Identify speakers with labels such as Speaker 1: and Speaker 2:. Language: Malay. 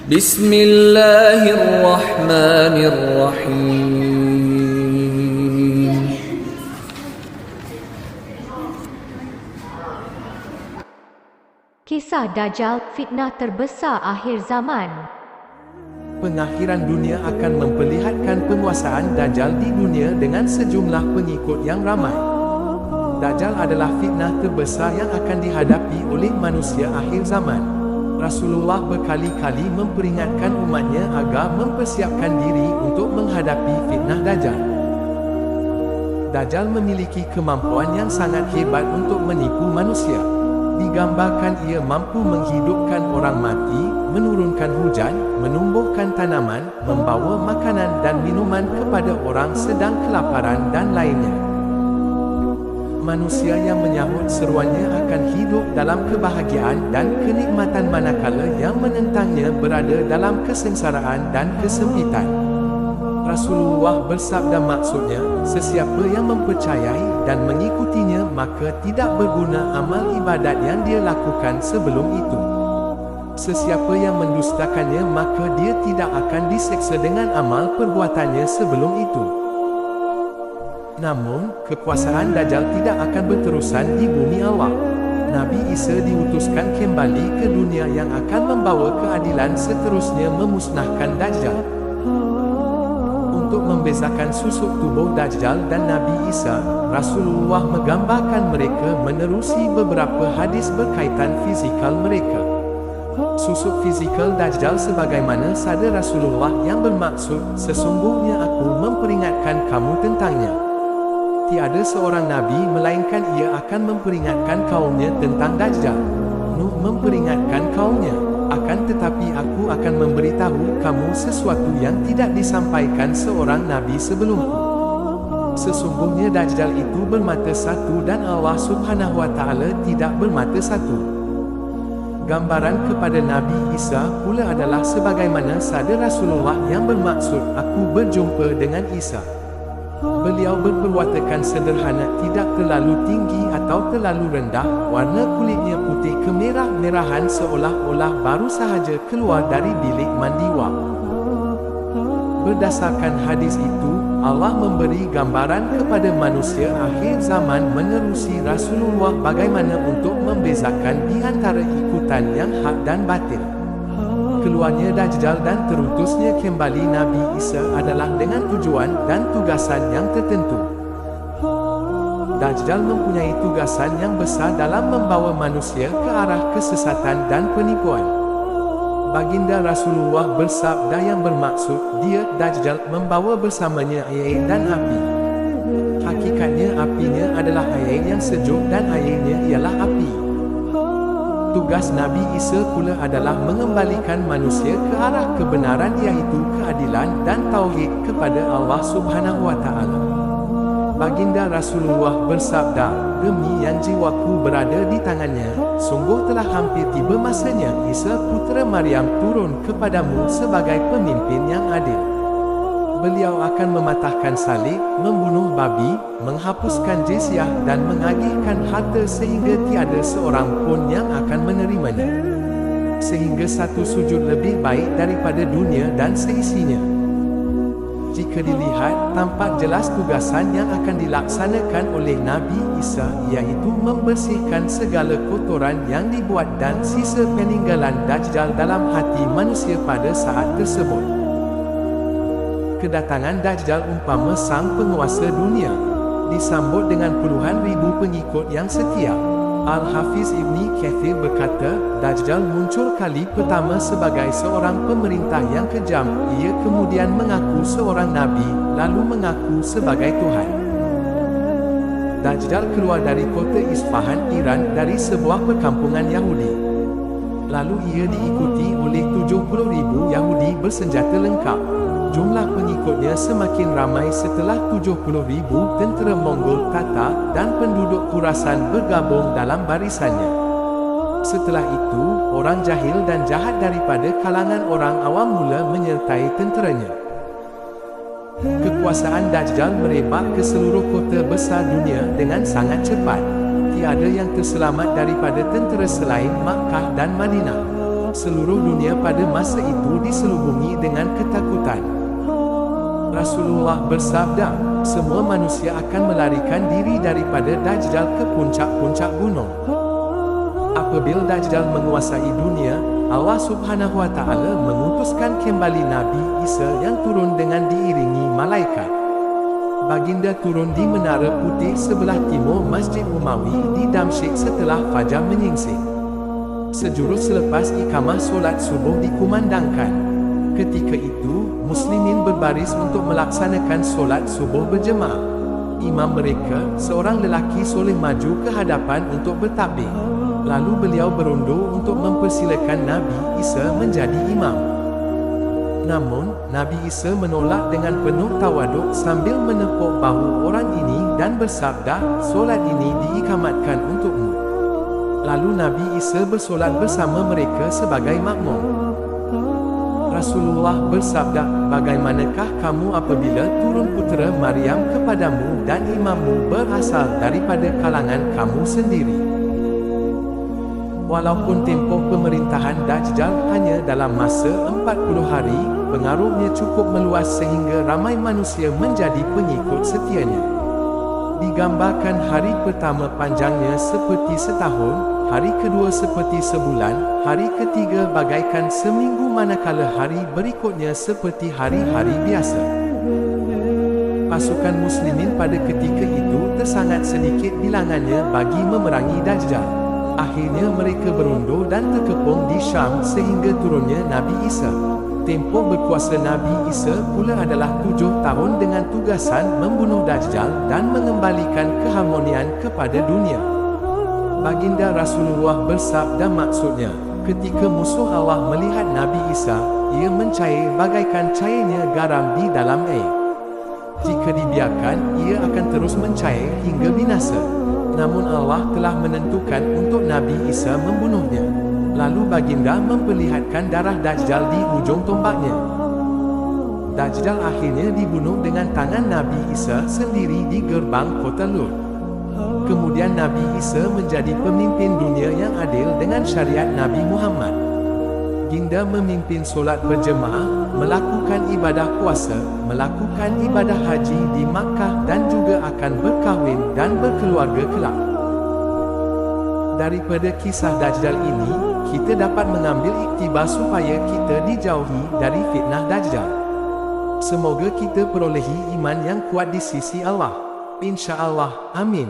Speaker 1: Bismillahirrahmanirrahim.
Speaker 2: Kisah Dajjal, fitnah terbesar akhir zaman.
Speaker 3: Pengakhiran dunia akan memperlihatkan penguasaan Dajjal di dunia dengan sejumlah pengikut yang ramai. Dajjal adalah fitnah terbesar yang akan dihadapi oleh manusia akhir zaman. Rasulullah berkali-kali memperingatkan umatnya agar mempersiapkan diri untuk menghadapi fitnah Dajjal. Dajjal memiliki kemampuan yang sangat hebat untuk menipu manusia. Digambarkan ia mampu menghidupkan orang mati, menurunkan hujan, menumbuhkan tanaman, membawa makanan dan minuman kepada orang sedang kelaparan dan lainnya. Manusia yang menyahut seruannya akan hidup dalam kebahagiaan dan kenikmatan manakala yang menentangnya berada dalam kesengsaraan dan kesempitan. Rasulullah bersabda maksudnya, sesiapa yang mempercayai dan mengikutinya maka tidak berguna amal ibadat yang dia lakukan sebelum itu. Sesiapa yang mendustakannya maka dia tidak akan diseksa dengan amal perbuatannya sebelum itu. Namun, kekuasaan Dajjal tidak akan berterusan di bumi Allah. Nabi Isa diutuskan kembali ke dunia yang akan membawa keadilan seterusnya memusnahkan Dajjal. Untuk membezakan susuk tubuh Dajjal dan Nabi Isa, Rasulullah menggambarkan mereka menerusi beberapa hadis berkaitan fizikal mereka. Susuk fizikal Dajjal sebagaimana sabda Rasulullah yang bermaksud, sesungguhnya aku memperingatkan kamu tentangnya. Tiada seorang Nabi melainkan ia akan memperingatkan kaumnya tentang Dajjal. Nuh memperingatkan kaumnya, akan tetapi aku akan memberitahu kamu sesuatu yang tidak disampaikan seorang Nabi sebelumku. Sesungguhnya Dajjal itu bermata satu dan Allah Subhanahu wa Ta'ala tidak bermata satu. Gambaran kepada Nabi Isa pula adalah sebagaimana sabda Rasulullah yang bermaksud, aku berjumpa dengan Isa. Beliau berperwatakan sederhana, tidak terlalu tinggi atau terlalu rendah, warna kulitnya putih kemerah-merahan seolah-olah baru sahaja keluar dari bilik mandi wak. Berdasarkan hadis itu, Allah memberi gambaran kepada manusia akhir zaman menerusi Rasulullah bagaimana untuk membezakan di antara ikutan yang hak dan batil. Keluarnya Dajjal dan terutusnya kembali Nabi Isa adalah dengan tujuan dan tugasan yang tertentu. Dajjal mempunyai tugasan yang besar dalam membawa manusia ke arah kesesatan dan penipuan. Baginda Rasulullah bersabda yang bermaksud, dia Dajjal membawa bersamanya air dan api. Hakikatnya apinya adalah air yang sejuk dan airnya ialah api. Tugas Nabi Isa pula adalah mengembalikan manusia ke arah kebenaran, iaitu keadilan dan tauhid kepada Allah Subhanahu wa Ta'ala. Baginda Rasulullah bersabda, demi yang jiwaku berada di tangannya, sungguh telah hampir tiba masanya Isa putera Maryam turun kepadamu sebagai pemimpin yang adil. Beliau akan mematahkan salib, membunuh babi, menghapuskan jizyah dan mengagihkan harta sehingga tiada seorang pun yang akan menerimanya. Sehingga satu sujud lebih baik daripada dunia dan seisinya. Jika dilihat, tampak jelas tugasan yang akan dilaksanakan oleh Nabi Isa, iaitu membersihkan segala kotoran yang dibuat dan sisa peninggalan Dajjal dalam hati manusia pada saat tersebut. Kedatangan Dajjal umpama sang penguasa dunia, disambut dengan puluhan ribu pengikut yang setia. Al-Hafiz Ibni Kathir berkata, Dajjal muncul kali pertama sebagai seorang pemerintah yang kejam. Ia kemudian mengaku seorang nabi, lalu mengaku sebagai Tuhan. Dajjal keluar dari kota Isfahan, Iran dari sebuah perkampungan Yahudi. Lalu ia diikuti oleh 70,000 Yahudi bersenjata lengkap. Jumlah pengikutnya semakin ramai setelah 70,000 tentera Mongol, Tatar dan penduduk Khurasan bergabung dalam barisannya. Setelah itu, orang jahil dan jahat daripada kalangan orang awam mula menyertai tenteranya. Kekuasaan Dajjal merebak ke seluruh kota besar dunia dengan sangat cepat. Tiada yang terselamat daripada tentera selain Makkah dan Madinah. Seluruh dunia pada masa itu diselubungi dengan ketakutan. Rasulullah bersabda, semua manusia akan melarikan diri daripada Dajjal ke puncak-puncak gunung. Apabila Dajjal menguasai dunia, Allah Subhanahu wa Ta'ala mengutuskan kembali Nabi Isa yang turun dengan diiringi malaikat. Baginda turun di Menara Putih sebelah timur Masjid Umawi di Damsyik setelah fajar menyingsing. Sejurus selepas iqamah solat subuh dikumandangkan. Ketika itu, muslimin berbaris untuk melaksanakan solat subuh berjemaah. Imam mereka, seorang lelaki soleh, maju ke hadapan untuk bertakbir. Lalu beliau berundur untuk mempersilakan Nabi Isa menjadi imam. Namun, Nabi Isa menolak dengan penuh tawaduk sambil menepuk bahu orang ini dan bersabda, solat ini diikamatkan untukmu. Lalu Nabi Isa bersolat bersama mereka sebagai makmum. Rasulullah bersabda, bagaimanakah kamu apabila turun putera Maryam kepadamu dan imammu berasal daripada kalangan kamu sendiri? Walaupun tempoh pemerintahan Dajjal hanya dalam masa 40 hari, pengaruhnya cukup meluas sehingga ramai manusia menjadi pengikut setianya. Digambarkan hari pertama panjangnya seperti setahun, hari kedua seperti sebulan, hari ketiga bagaikan seminggu, manakala hari berikutnya seperti hari-hari biasa. Pasukan muslimin pada ketika itu tersangat sedikit bilangannya bagi memerangi Dajjal. Akhirnya mereka berundur dan terkepung di Syam sehingga turunnya Nabi Isa. Tempoh berkuasa Nabi Isa pula adalah 7 tahun dengan tugasan membunuh Dajjal dan mengembalikan keharmonian kepada dunia. Baginda Rasulullah bersabda, maksudnya, ketika musuh Allah melihat Nabi Isa, ia mencair bagaikan cairnya garam di dalam air. Jika dibiarkan, ia akan terus mencair hingga binasa. Namun Allah telah menentukan untuk Nabi Isa membunuhnya. Lalu baginda memperlihatkan darah Dajjal di ujung tombaknya. Dajjal akhirnya dibunuh dengan tangan Nabi Isa sendiri di gerbang kota Lut. Kemudian Nabi Isa menjadi pemimpin dunia yang adil dengan syariat Nabi Muhammad. Baginda memimpin solat berjemaah, melakukan ibadah puasa, melakukan ibadah haji di Makkah dan juga akan berkahwin dan berkeluarga kelak. Daripada kisah Dajjal ini, kita dapat mengambil iktibar supaya kita dijauhi dari fitnah Dajjal. Semoga kita perolehi iman yang kuat di sisi Allah. InsyaAllah. Amin.